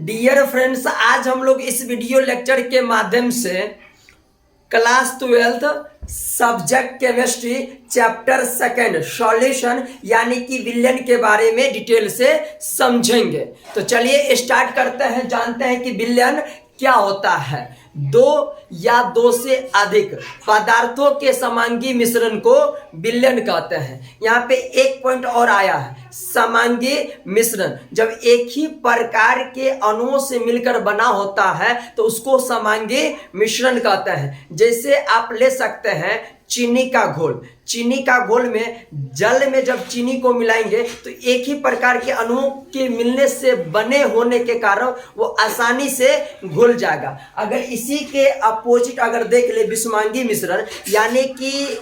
Dear friends, आज हम लोग इस वीडियो लेक्चर के माध्यम से class 12 subject chemistry chapter second solution यानी कि विलयन के बारे में डिटेल से समझेंगे। तो चलिए स्टार्ट करते हैं, जानते हैं कि विलयन क्या होता है। दो या दो से अधिक पदार्थों के समांगी मिश्रण को विलयन कहते हैं। यहाँ पे एक पॉइंट और आया है, समांगी मिश्रण। जब एक ही प्रकार के अणुओं से मिलकर बना होता है तो उसको समांगी मिश्रण कहते हैं। जैसे आप ले सकते हैं चीनी का घोल। चीनी का घोल में जल में जब चीनी को मिलाएंगे तो एक ही प्रकार के अणुओं के मिलने से बने होने के कारण वो आसानी से घुल जाएगा। अगर इसी के अपोजिट अगर देख ले विषमांगी मिश्रण, यानी कि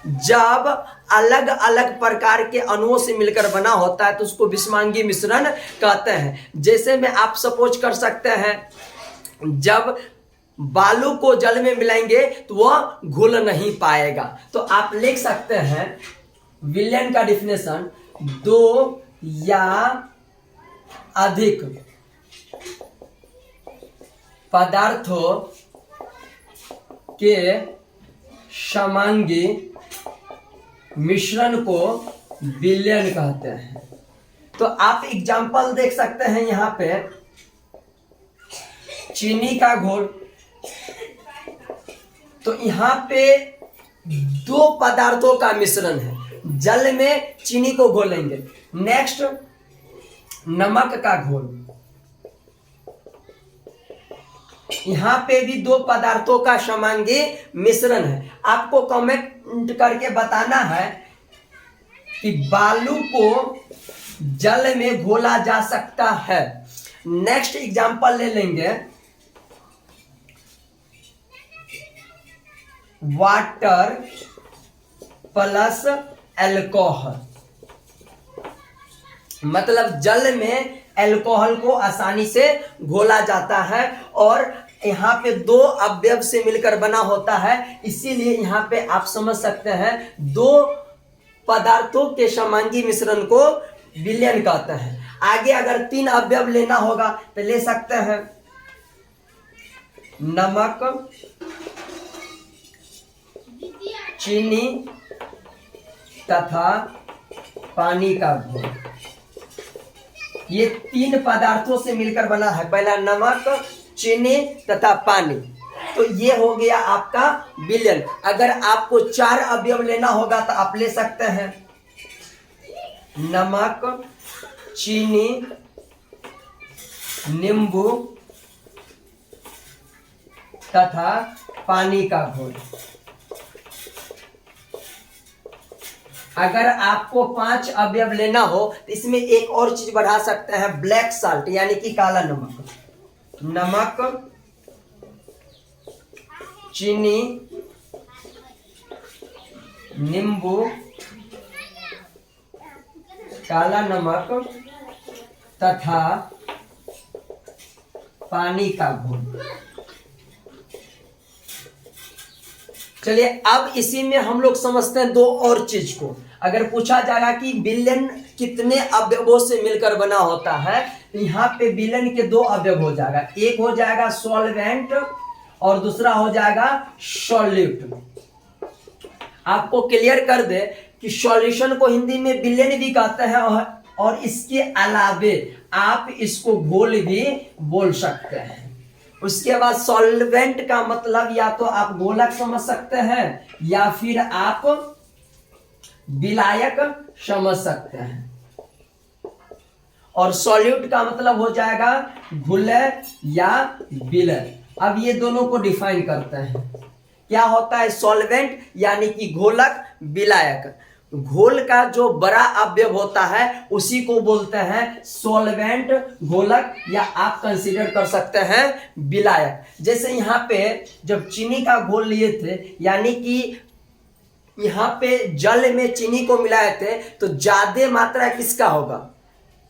जब अलग अलग प्रकार के अणुओं से मिलकर बना होता है तो उसको विषमांगी मिश्रण कहते हैं। जैसे में आप सपोज कर सकते हैं, जब बालू को जल में मिलाएंगे तो वह घुल नहीं पाएगा। तो आप लिख सकते हैं विलयन का डिफिनेशन, दो या अधिक पदार्थों के समांगी मिश्रण को विलयन कहते हैं। तो आप एग्जांपल देख सकते हैं, यहाँ पे चीनी का घोल, तो यहाँ पे दो पदार्थों का मिश्रण है, जल में चीनी को घोलेंगे। नेक्स्ट नमक का घोल, यहाँ पे भी दो पदार्थों का समांगी मिश्रण है। आपको कमेंट करके बताना है कि बालू को जल में घोला जा सकता है। नेक्स्ट एग्जांपल ले लेंगे, वाटर प्लस अल्कोहल। मतलब जल में अल्कोहल को आसानी से घोला जाता है और यहाँ पे दो अवयव से मिलकर बना होता है, इसीलिए यहाँ पे आप समझ सकते हैं दो पदार्थों के समांगी मिश्रण को विलयन कहते हैं। आगे अगर तीन अवयव लेना होगा तो ले सकते हैं नमक, चीनी तथा पानी का घोल। ये तीन पदार्थों से मिलकर बना है, पहला नमक, चीनी तथा पानी। तो ये हो गया आपका विलयन। अगर आपको चार अवयव लेना होगा तो आप ले सकते हैं नमक, चीनी, नींबू तथा पानी का घोल। अगर आपको पांच अवयव लेना हो तो इसमें एक और चीज बढ़ा सकते हैं, ब्लैक साल्ट यानी कि काला नमक। नमक, चीनी, नींबू, काला नमक तथा पानी का घोल। चलिए अब इसी में हम लोग समझते हैं दो और चीज को। अगर पूछा जाएगा कि विलयन कितने अवयवों से मिलकर बना होता है, तो यहाँ पे विलयन के दो अवयव हो जाएगा, एक हो जाएगा सॉल्वेंट और दूसरा हो जाएगा सॉल्यूट। आपको क्लियर कर दे कि सॉल्यूशन को हिंदी में विलयन भी कहते हैं और इसके अलावे आप इसको घोल भी बोल सकते हैं। उसके बाद सॉल्वेंट का मतलब या तो आप घोलक समझ सकते हैं या फिर आप विलायक समझ सकते हैं, और सॉल्यूट का मतलब हो जाएगा घुलय या विलय। अब ये दोनों को डिफाइन करते हैं, क्या होता है सॉल्वेंट यानी कि घोलक, विलायक। घोल का जो बड़ा अवयव होता है उसी को बोलते हैं सॉल्वेंट, घोलक, या आप कंसीडर कर सकते हैं विलायक। जैसे यहाँ पे जब चीनी का घोल लिए थे, यानी कि यहाँ पे जल में चीनी को मिलाए थे, तो ज्यादा मात्रा किसका होगा,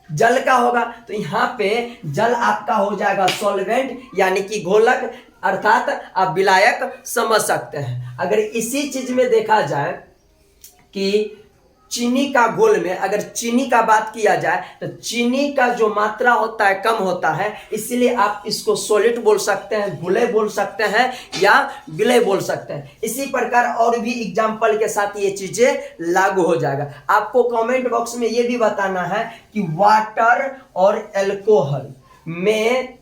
जल का होगा। तो यहाँ पे जल आपका हो जाएगा सॉल्वेंट यानी कि घोलक, अर्थात आप विलायक समझ सकते हैं। अगर इसी चीज में देखा जाए कि चीनी का घोल में अगर चीनी का बात किया जाए तो चीनी का जो मात्रा होता है कम होता है, इसलिए आप इसको सॉलिड बोल सकते हैं, घुले बोल सकते हैं या विलय बोल सकते हैं। इसी प्रकार और भी एग्जाम्पल के साथ ये चीजें लागू हो जाएगा। आपको कमेंट बॉक्स में ये भी बताना है कि वाटर और अल्कोहल में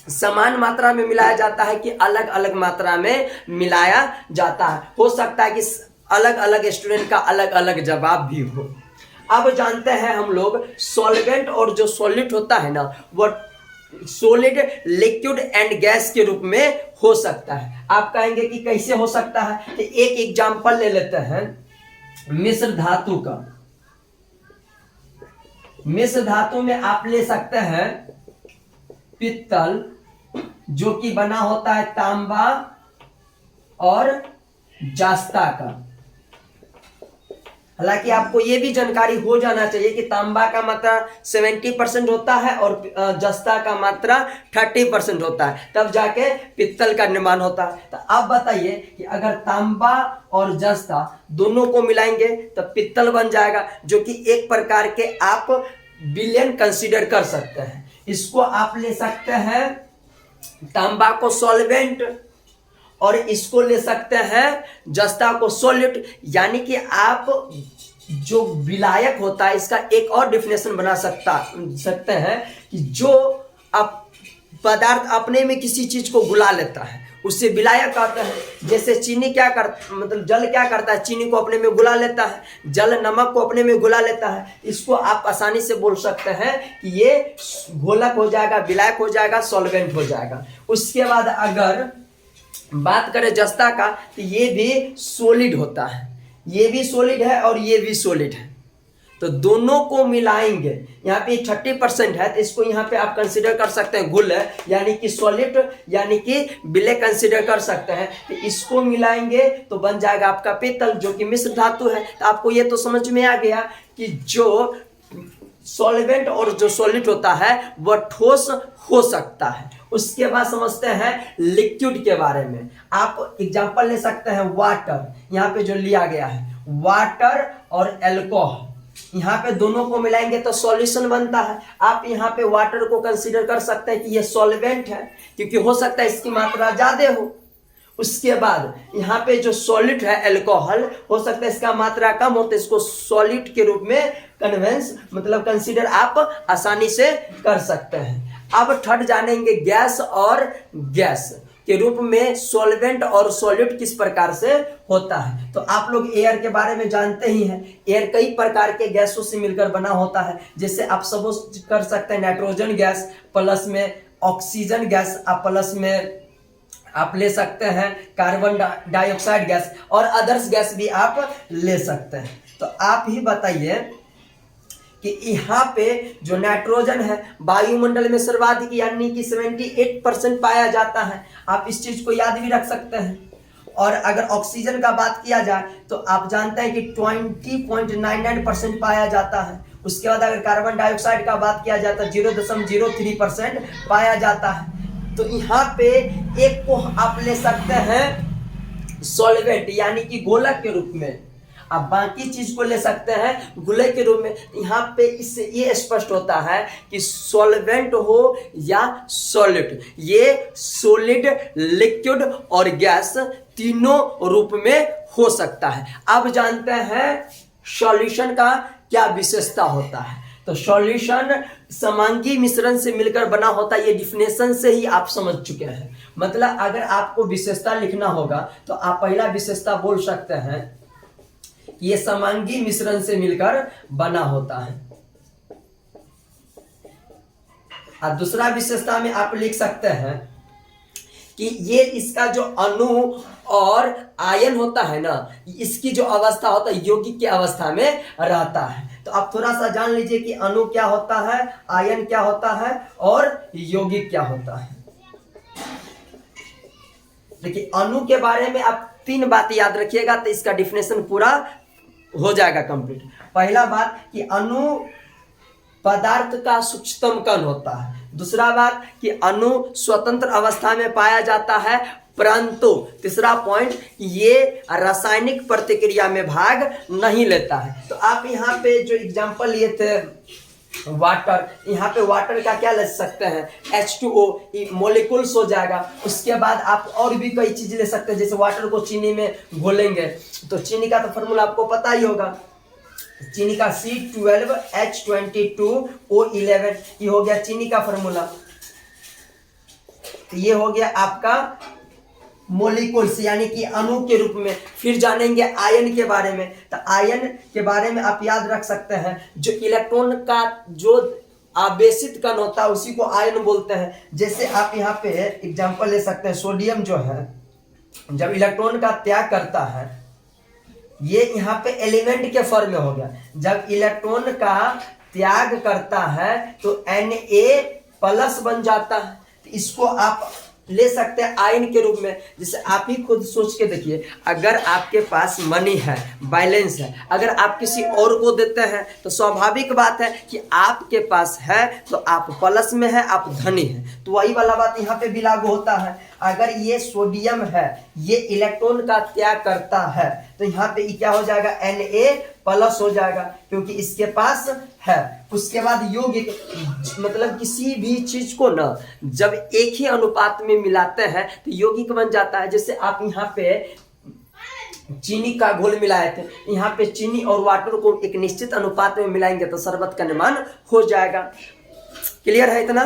समान मात्रा में मिलाया जाता है कि अलग अलग मात्रा में मिलाया जाता है। हो सकता है कि अलग अलग स्टूडेंट का अलग अलग जवाब भी हो। अब जानते हैं हम लोग सॉल्वेंट और जो सॉलिड होता है ना, वो सॉलिड, लिक्विड एंड गैस के रूप में हो सकता है। आप कहेंगे कि कैसे हो सकता है, कि एक एग्जांपल ले लेते हैं मिश्र धातु का। मिश्र धातु में आप ले सकते हैं पित्तल, जो कि बना होता है तांबा और जस्ता का। हालांकि आपको यह भी जानकारी हो जाना चाहिए कि तांबा का मात्रा 70% होता है और जस्ता का मात्रा 30% होता है, तब जाके पित्तल का निर्माण होता है। तो आप बताइए कि अगर तांबा और जस्ता दोनों को मिलाएंगे तो पित्तल बन जाएगा, जो कि एक प्रकार के आप विलेन कंसीडर कर सकते हैं। इसको आप ले सकते हैं तांबा को सॉल्वेंट और इसको ले सकते हैं जस्ता को सॉलिड। यानी कि आप जो विलायक होता है, इसका एक और डेफिनेशन बना सकते हैं कि जो आप पदार्थ अपने में किसी चीज को घुला लेता है उससे विलायक कहते हैं। जैसे चीनी क्या करता, मतलब जल क्या करता है, चीनी को अपने में घुला लेता है, जल नमक को अपने में घुला लेता है। इसको आप आसानी से बोल सकते हैं कि ये घोलक हो जाएगा, विलायक हो जाएगा, सॉल्वेंट हो जाएगा। उसके बाद अगर बात करें जस्ता का, तो ये भी सॉलिड होता है, ये भी सॉलिड है और ये भी सॉलिड है। तो दोनों को मिलाएंगे, यहाँ पे 30% है तो इसको यहाँ पे आप कंसीडर कर सकते हैं घुल, यानी कि सॉलिड, यानी कि विलय कंसीडर कर सकते हैं। तो इसको मिलाएंगे तो बन जाएगा आपका पित्तल, जो कि मिश्र धातु है। तो आपको ये तो समझ में आ गया कि जो सॉल्वेंट और जो सॉलिड होता है वह ठोस हो सकता है। उसके बाद समझते हैं लिक्विड के बारे में। आप एग्जांपल ले सकते हैं वाटर, यहाँ पे जो लिया गया है वाटर और अल्कोहल, यहाँ पे दोनों को मिलाएंगे तो सॉल्यूशन बनता है। आप यहाँ पे वाटर को कंसीडर कर सकते हैं कि ये सॉल्वेंट है, क्योंकि हो सकता है इसकी मात्रा ज्यादा हो। उसके बाद यहाँ पे जो सॉलिड है अल्कोहल, हो सकता है इसका मात्रा कम हो, तो इसको सॉलिड के रूप में कन्वेंस मतलब कंसीडर आप आसानी से कर सकते हैं। अब थर्ड जानेंगे गैस और गैस के रूप में सॉल्वेंट और सॉलिड किस प्रकार से होता है। तो आप लोग एयर के बारे में जानते ही हैं, एयर कई प्रकार के गैसों से मिलकर बना होता है। जैसे आप सपोज कर सकते हैं नाइट्रोजन गैस प्लस में ऑक्सीजन गैस, प्लस में आप ले सकते हैं कार्बन डाइऑक्साइड गैस और अदर्स गैस भी आप ले सकते हैं। तो आप ही बताइए कि यहाँ पे जो नाइट्रोजन है वायुमंडल में सर्वाधिक यानी कि 78% पाया जाता है। आप इस चीज को याद भी रख सकते हैं। और अगर ऑक्सीजन का बात किया जाए तो आप जानते हैं कि 20.99% पाया जाता है। उसके बाद अगर कार्बन डाइऑक्साइड का बात किया जाए तो 0.03% पाया जाता है। तो यहाँ पे एक को आप ले सकते हैं सॉल्वेंट यानी कि घोलक के रूप में, आप बाकी चीज को ले सकते हैं घुले के रूप में। यहाँ पे इससे ये स्पष्ट होता है कि सॉल्वेंट हो या सॉलिड, ये सॉलिड, लिक्विड और गैस तीनों रूप में हो सकता है। अब जानते हैं सॉल्यूशन का क्या विशेषता होता है। तो सॉल्यूशन समांगी मिश्रण से मिलकर बना होता है। ये डिफिनेशन से ही आप समझ चुके हैं। मतलब अगर आपको विशेषता लिखना होगा तो आप पहला विशेषता बोल सकते हैं, ये समांगी मिश्रण से मिलकर बना होता है। और दूसरा विशेषता में आप लिख सकते हैं कि ये इसका जो अणु और आयन होता है ना, इसकी जो अवस्था होता है यौगिक की अवस्था में रहता है। तो आप थोड़ा सा जान लीजिए कि अणु क्या होता है, आयन क्या होता है और यौगिक क्या होता है। देखिए अणु के बारे में आप 3 बात याद रखिएगा तो इसका डिफिनेशन पूरा हो जाएगा कंप्लीट। पहला बात कि अणु पदार्थ का सूक्ष्मतम कण होता है। दूसरा बात कि अणु स्वतंत्र अवस्था में पाया जाता है परंतु तीसरा पॉइंट, ये रासायनिक प्रतिक्रिया में भाग नहीं लेता है। तो आप यहाँ पे जो एग्जांपल लिए थे वाटर, यहाँ पे वाटर का क्या ले सकते हैं, H2O मोलिकुल्स हो जाएगा। उसके बाद आप और भी कई चीज ले सकते हैं, जैसे वाटर को चीनी में घोलेंगे तो चीनी का तो फॉर्मूला आपको पता ही होगा, चीनी का C12H22O11, ये हो गया चीनी का फॉर्मूला। तो ये हो गया आपका मोलिकुल्स यानी कि अणु के रूप में। फिर जानेंगे आयन के बारे में। तो आयन के बारे में आप याद रख सकते हैं, जो इलेक्ट्रॉन का जो आवेशित कण होता है उसी को आयन बोलते हैं। जैसे आप यहाँ पे एग्जांपल ले सकते हैं, सोडियम जो है जब इलेक्ट्रॉन का त्याग करता है, ये यहाँ पे एलिमेंट के फॉर्म में हो गया। जब इलेक्ट्रॉन का त्याग करता है तो Na+ बन जाता है। तो इसको आप ले सकते हैं आयन के रूप में। जैसे आप ही खुद सोच के देखिए, अगर आपके पास मनी है, बैलेंस है, अगर आप किसी और को देते हैं तो स्वाभाविक बात है कि आपके पास है तो आप प्लस में है, आप धनी हैं। तो वही वाला बात यहाँ पे भी लागू होता है। अगर ये सोडियम है, ये इलेक्ट्रॉन का त्याग करता है तो यहाँ पे क्या हो जाएगा, Na+ हो जाएगा, क्योंकि इसके पास है। उसके बाद यौगिक, मतलब किसी भी चीज को ना जब एक ही अनुपात में मिलाते हैं तो यौगिक बन जाता है। जैसे आप यहाँ पे चीनी का घोल मिलाए थे, यहाँ पे चीनी और वाटर को एक निश्चित अनुपात में मिलाएंगे तो शरबत का निर्माण हो जाएगा। क्लियर है इतना?